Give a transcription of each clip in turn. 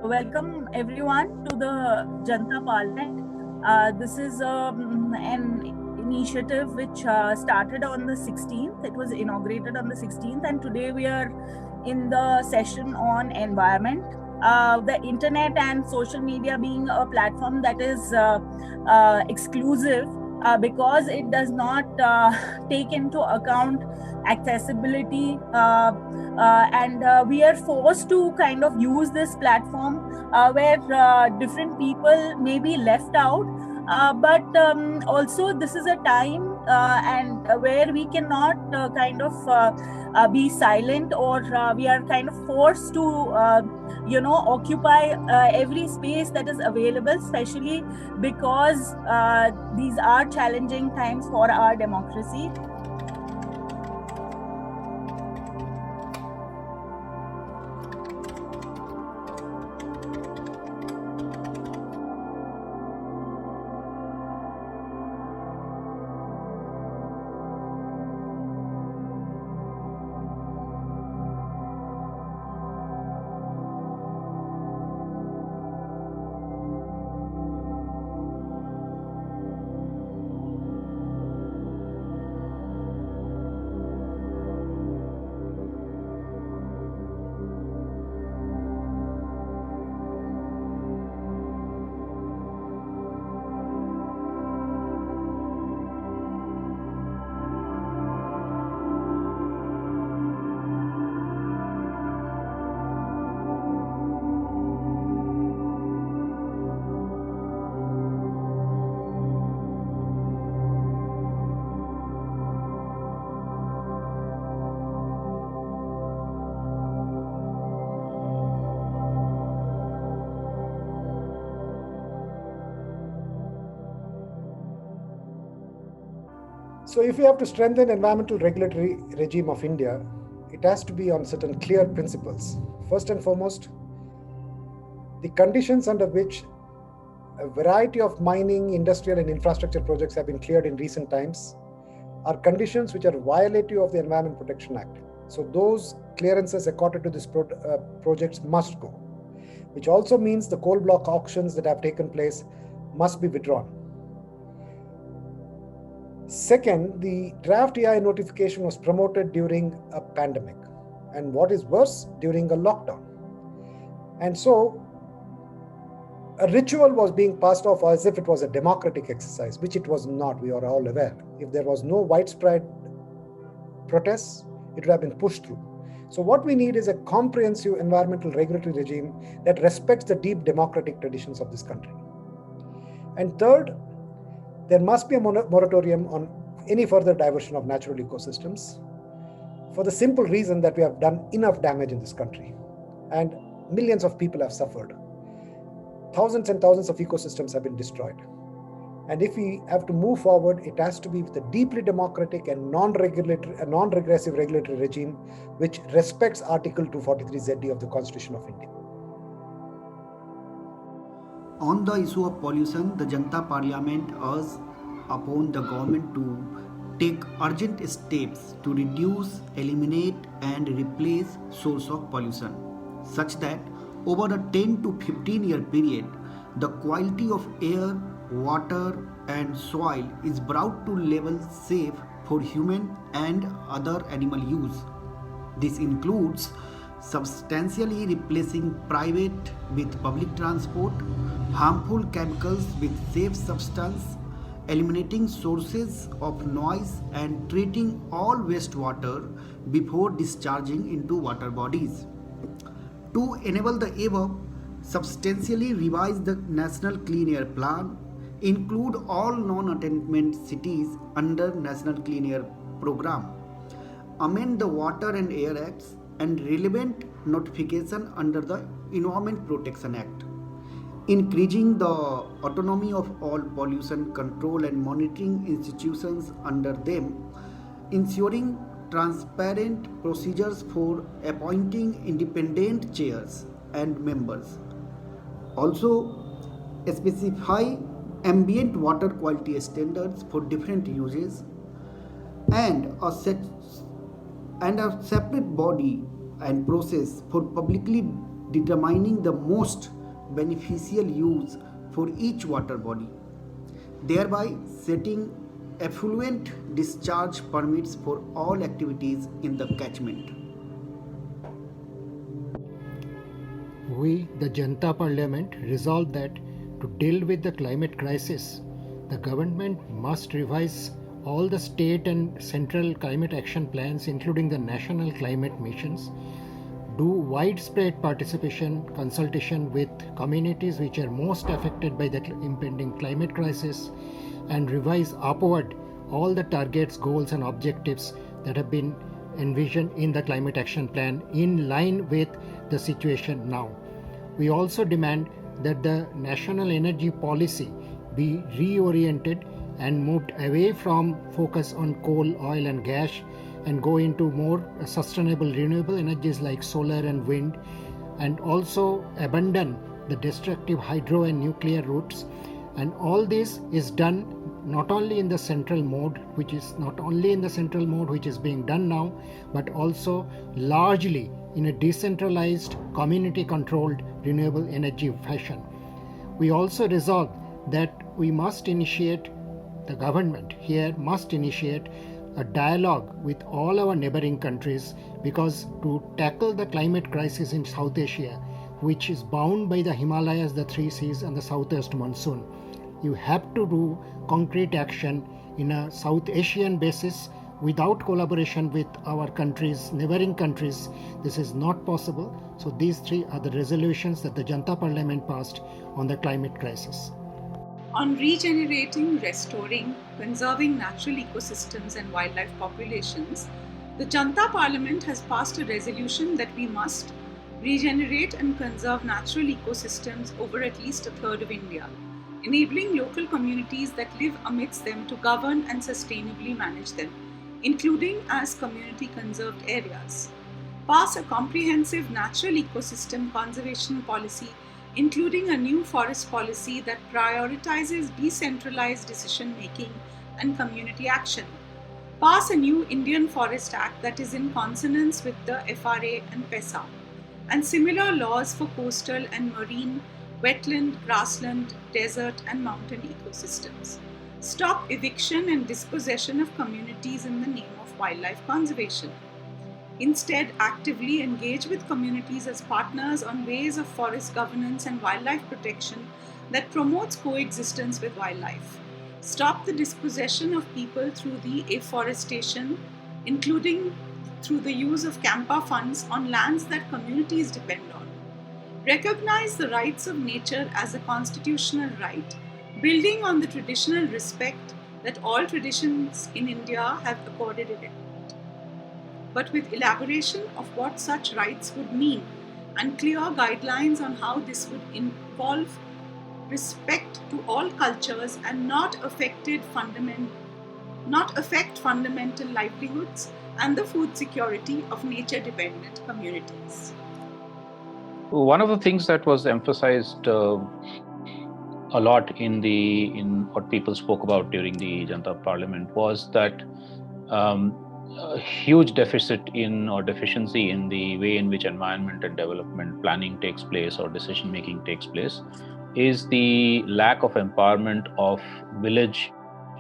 welcome everyone to the Janta Parliament. This is an initiative which started on the 16th. It was inaugurated on the 16th, and today we are in the session on environment. The internet and social media being a platform that is exclusive because it does not take into account accessibility and we are forced to kind of use this platform where different people may be left out, but also this is a time and where we cannot be silent, or we are kind of forced to occupy every space that is available, especially because these are challenging times for our democracy. So if we have to strengthen environmental regulatory regime of India, it has to be on certain clear principles. First and foremost, the conditions under which a variety of mining, industrial and infrastructure projects have been cleared in recent times are conditions which are violative of the Environment Protection Act. So those clearances accorded to these projects must go, which also means the coal block auctions that have taken place must be withdrawn. Second, the draft EI notification was promoted during a pandemic, and what is worse, during a lockdown. And so a ritual was being passed off as if it was a democratic exercise, which it was not, we are all aware. If there was no widespread protests, it would have been pushed through. So what we need is a comprehensive environmental regulatory regime that respects the deep democratic traditions of this country. And third, there must be a moratorium on any further diversion of natural ecosystems, for the simple reason that we have done enough damage in this country and millions of people have suffered. Thousands and thousands of ecosystems have been destroyed. And if we have to move forward, it has to be with a deeply democratic and non-regressive regulatory regime which respects Article 243ZD of the Constitution of India. On the issue of pollution, the Janta Parliament urges upon the government to take urgent steps to reduce, eliminate and replace source of pollution, such that over a 10 to 15 year period, the quality of air, water and soil is brought to levels safe for human and other animal use. This includes substantially replacing private with public transport, harmful chemicals with safe substance, eliminating sources of noise and treating all wastewater before discharging into water bodies. To enable the above, substantially revise the National Clean Air Plan, include all non-attainment cities under National Clean Air Program, amend the Water and Air Acts and relevant notification under the Environment Protection Act, increasing the autonomy of all pollution control and monitoring institutions under them, ensuring transparent procedures for appointing independent chairs and members. Also, specify ambient water quality standards for different uses and a separate body and process for publicly determining the most beneficial use for each water body, thereby setting effluent discharge permits for all activities in the catchment. We, the Janta Parliament, resolved that to deal with the climate crisis, the government must revise all the state and central climate action plans, including the national climate missions, do widespread participation, consultation with communities which are most affected by the impending climate crisis, and revise upward all the targets, goals, and objectives that have been envisioned in the climate action plan in line with the situation now. We also demand that the national energy policy be reoriented and moved away from focus on coal, oil, and gas and go into more sustainable renewable energies like solar and wind, and also abandon the destructive hydro and nuclear routes. And all this is done not only in the central mode, which is being done now, but also largely in a decentralized, community controlled renewable energy fashion. We also resolved that the government here must initiate a dialogue with all our neighboring countries, because to tackle the climate crisis in South Asia, which is bound by the Himalayas, the three seas, and the southwest monsoon, you have to do concrete action in a South Asian basis. Without collaboration with our countries, neighboring countries, this is not possible. So these three are the resolutions that the Janta Parliament passed on the climate crisis. On regenerating, restoring, conserving natural ecosystems and wildlife populations, the Janta Parliament has passed a resolution that we must regenerate and conserve natural ecosystems over at least a third of India, enabling local communities that live amidst them to govern and sustainably manage them, including as community conserved areas. Pass a comprehensive natural ecosystem conservation policy, including a new forest policy that prioritizes decentralized decision making and community action. Pass a new Indian Forest Act that is in consonance with the FRA and PESA, and similar laws for coastal and marine, wetland, grassland, desert, and mountain ecosystems. Stop eviction and dispossession of communities in the name of wildlife conservation. Instead, actively engage with communities as partners on ways of forest governance and wildlife protection that promotes coexistence with wildlife. Stop the dispossession of people through the afforestation, including through the use of Campa funds on lands that communities depend on. Recognize the rights of nature as a constitutional right, building on the traditional respect that all traditions in India have accorded it, but with elaboration of what such rights would mean and clear guidelines on how this would involve respect to all cultures and not affect fundamental livelihoods and the food security of nature-dependent communities. One of the things that was emphasized a lot in what people spoke about during the Janta Parliament was that a huge deficit or deficiency in the way in which environment and development planning takes place or decision making takes place is the lack of empowerment of village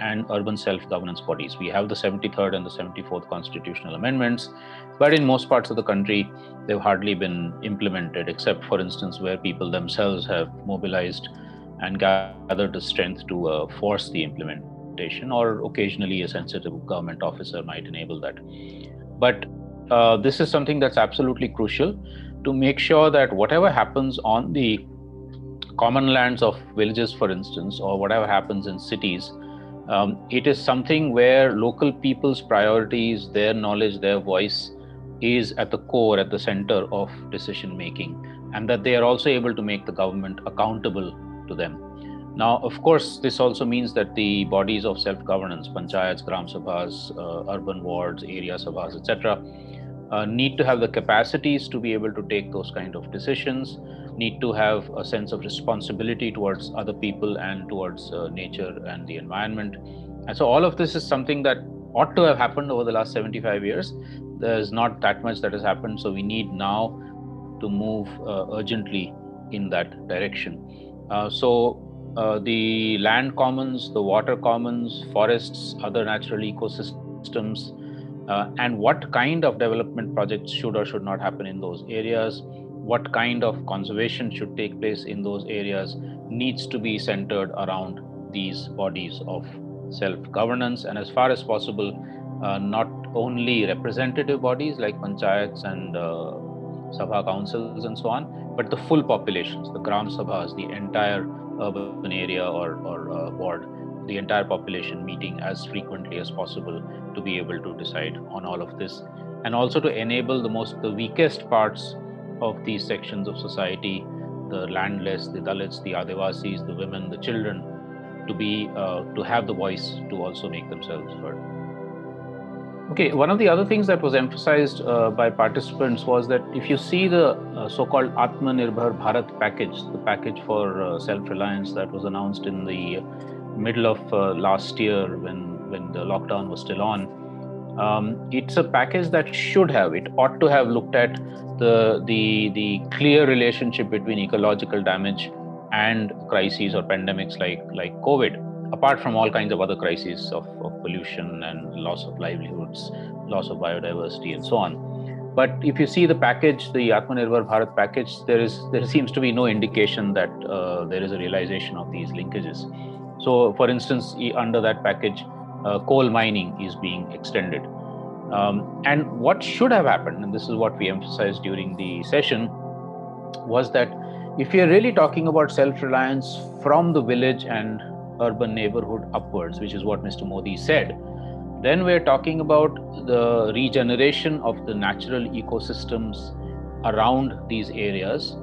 and urban self-governance bodies. We have the 73rd and the 74th constitutional amendments, but in most parts of the country, they've hardly been implemented, except for instance, where people themselves have mobilized and gathered the strength to force the implementation, or occasionally a sensitive government officer might enable that. But this is something that's absolutely crucial to make sure that whatever happens on the common lands of villages, for instance, or whatever happens in cities, it is something where local people's priorities, their knowledge, their voice is at the core, at the center of decision making, and that they are also able to make the government accountable to them. Now, of course, this also means that the bodies of self-governance, panchayats, gram sabhas, urban wards, area sabhas, etc., need to have the capacities to be able to take those kind of decisions, need to have a sense of responsibility towards other people and towards nature and the environment. And so all of this is something that ought to have happened over the last 75 years. There's not that much that has happened, so we need now to move urgently in that direction. The land commons, the water commons, forests, other natural ecosystems, and what kind of development projects should or should not happen in those areas, what kind of conservation should take place in those areas, needs to be centered around these bodies of self-governance, and as far as possible, not only representative bodies like panchayats and sabha councils and so on, but the full populations, the gram sabhas, the entire urban area or ward, the entire population meeting as frequently as possible to be able to decide on all of this, and also to enable the weakest parts of these sections of society, the landless, the Dalits, the Adivasis, the women, the children, to have the voice to also make themselves heard. Okay, one of the other things that was emphasized by participants was that if you see the so-called Atmanirbhar Bharat package, the package for self-reliance that was announced in the middle of last year when the lockdown was still on, it's a package that ought to have looked at the clear relationship between ecological damage and crises or pandemics like COVID, apart from all kinds of other crises of pollution and loss of livelihoods, loss of biodiversity, and so on. But if you see the package, the Atmanirbhar Bharat package, there seems to be no indication that there is a realization of these linkages. So, for instance, under that package, coal mining is being extended. And what should have happened, and this is what we emphasized during the session, was that if you're really talking about self-reliance from the village and urban neighborhood upwards, which is what Mr. Modi said, then we're talking about the regeneration of the natural ecosystems around these areas,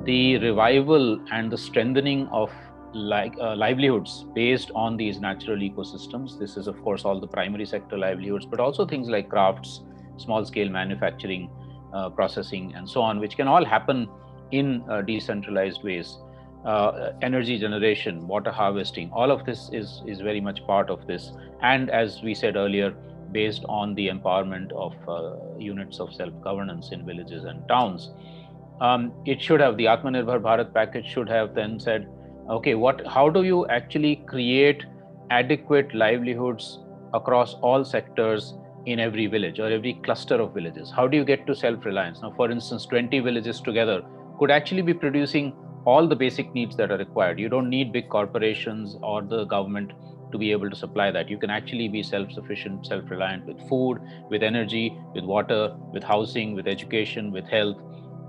the revival and the strengthening of livelihoods based on these natural ecosystems. This is, of course, all the primary sector livelihoods, but also things like crafts, small-scale manufacturing, processing, and so on, which can all happen in decentralized ways. Energy generation, water harvesting, all of this is very much part of this. And as we said earlier, based on the empowerment of units of self-governance in villages and towns. The Atmanirbhar Bharat package should have then said, okay, how do you actually create adequate livelihoods across all sectors in every village or every cluster of villages? How do you get to self-reliance? Now, for instance, 20 villages together could actually be producing all the basic needs that are required. You don't need big corporations or the government to be able to supply that. You can actually be self-sufficient, self-reliant with food, with energy, with water, with housing, with education, with health,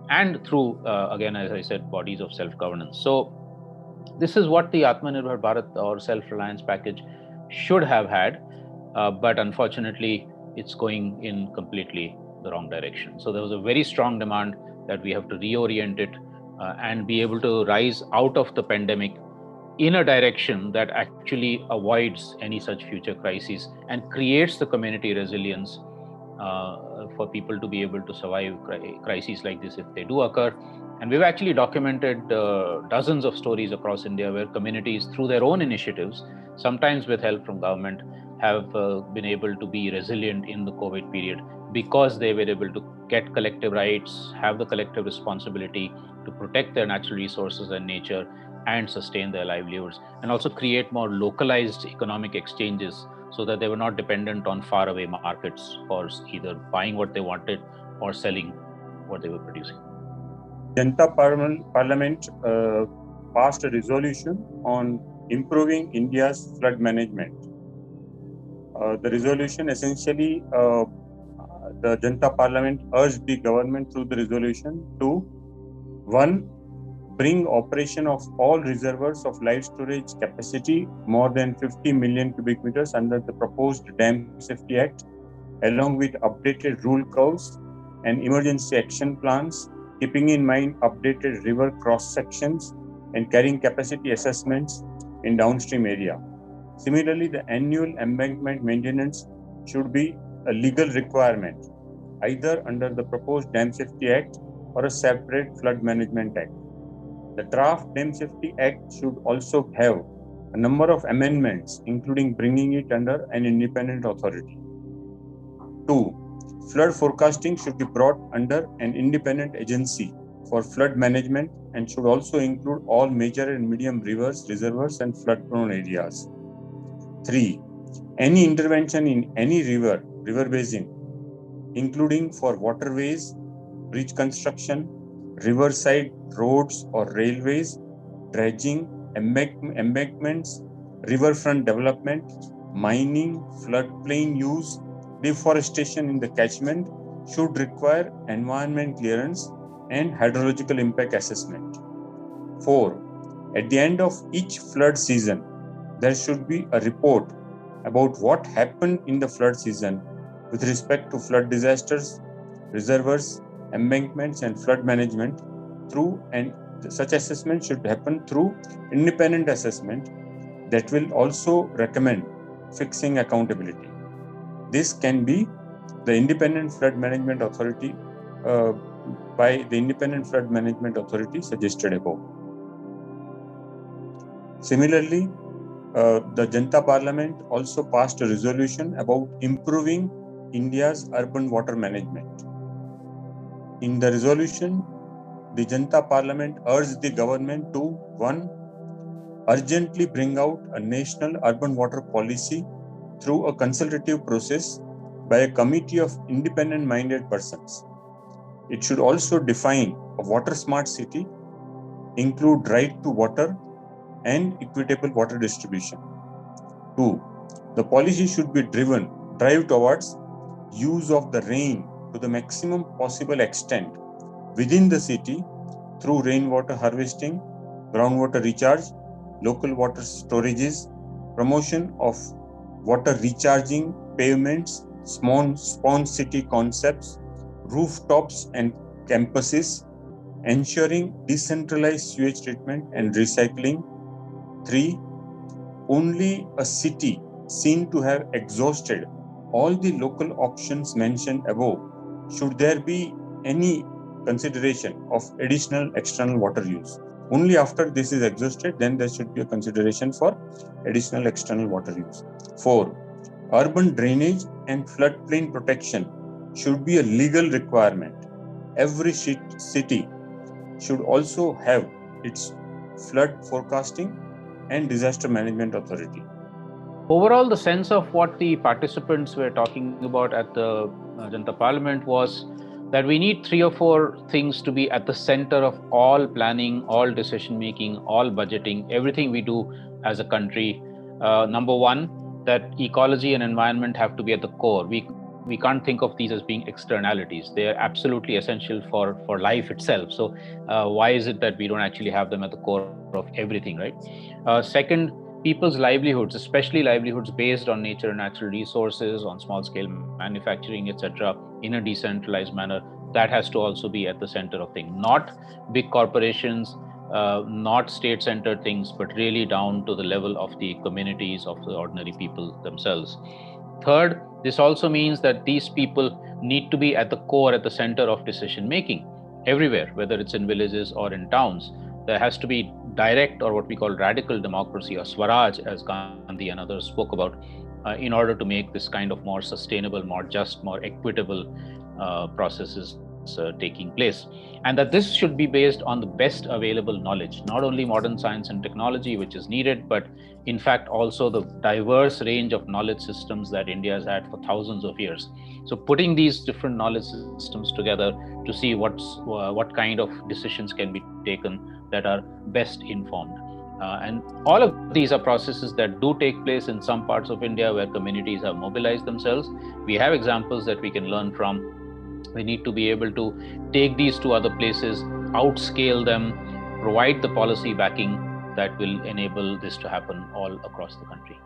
and through, again, as I said, bodies of self-governance. So this is what the Atmanirbhar Bharat or self-reliance package should have had, but unfortunately, it's going in completely the wrong direction. So there was a very strong demand that we have to reorient it and be able to rise out of the pandemic in a direction that actually avoids any such future crises and creates the community resilience for people to be able to survive crises like this if they do occur. And we've actually documented dozens of stories across India where communities, through their own initiatives, sometimes with help from government, have been able to be resilient in the COVID period because they were able to get collective rights, have the collective responsibility to protect their natural resources and nature and sustain their livelihoods, and also create more localized economic exchanges so that they were not dependent on faraway markets for either buying what they wanted or selling what they were producing. Janta Parliament passed a resolution on improving India's flood management. The resolution essentially, the Janta Parliament urged the government through the resolution to 1. Bring operation of all reservoirs of live storage capacity more than 50 million cubic meters under the proposed Dam Safety Act, along with updated rule curves and emergency action plans, keeping in mind updated river cross sections and carrying capacity assessments in downstream area. Similarly, the annual embankment maintenance should be a legal requirement, either under the proposed Dam Safety Act or a separate Flood Management Act. The draft Dam Safety Act should also have a number of amendments, including bringing it under an independent authority. 2. Flood forecasting should be brought under an independent agency for flood management and should also include all major and medium rivers, reservoirs, and flood-prone areas. 3. Any intervention in any river basin, including for waterways, bridge construction, riverside roads or railways, dredging, embankments, riverfront development, mining, floodplain use, deforestation in the catchment, should require environment clearance and hydrological impact assessment. 4. At the end of each flood season, there should be a report about what happened in the flood season with respect to flood disasters, reservoirs, embankments, and flood management and such assessment should happen through independent assessment that will also recommend fixing accountability. This can be the Independent Flood Management Authority by the Independent Flood Management Authority suggested above. Similarly, the Janta Parliament also passed a resolution about improving India's urban water management. In the resolution, the Janta Parliament urged the government to 1. Urgently bring out a national urban water policy through a consultative process by a committee of independent-minded persons. It should also define a water-smart city, include right to water and equitable water distribution. 2. The policy should be drive towards use of the rain to the maximum possible extent within the city through rainwater harvesting, groundwater recharge, local water storages, promotion of water recharging pavements, sponge city concepts, rooftops and campuses, ensuring decentralized sewage treatment and recycling. 3. Only a city seen to have exhausted all the local options mentioned above should there be any consideration of additional external water use. Only after this is exhausted, then there should be a consideration for additional external water use. 4. Urban drainage and floodplain protection should be a legal requirement. Every city should also have its flood forecasting and disaster management authority. Overall, the sense of what the participants were talking about at the Janta Parliament was that we need 3 or 4 things to be at the center of all planning, all decision making, all budgeting, everything we do as a country. Number 1, that ecology and environment have to be at the core. We can't think of these as being externalities. They are absolutely essential for life itself. So why is it that we don't actually have them at the core of everything, right? Second, people's livelihoods, especially livelihoods based on nature and natural resources, on small scale manufacturing, etc., in a decentralized manner, that has to also be at the center of things. Not big corporations, not state centered things, but really down to the level of the communities, of the ordinary people themselves. Third, this also means that these people need to be at the core, at the center of decision making everywhere, whether it's in villages or in towns. There has to be direct, or what we call radical democracy, or Swaraj, as Gandhi and others spoke about, in order to make this kind of more sustainable, more just, more equitable processes taking place. And that this should be based on the best available knowledge, not only modern science and technology, which is needed, but in fact also the diverse range of knowledge systems that India has had for thousands of years. So putting these different knowledge systems together to see what kind of decisions can be taken that are best informed. And all of these are processes that do take place in some parts of India where communities have mobilized themselves. We have examples that we can learn from. We need to be able to take these to other places, outscale them, provide the policy backing that will enable this to happen all across the country.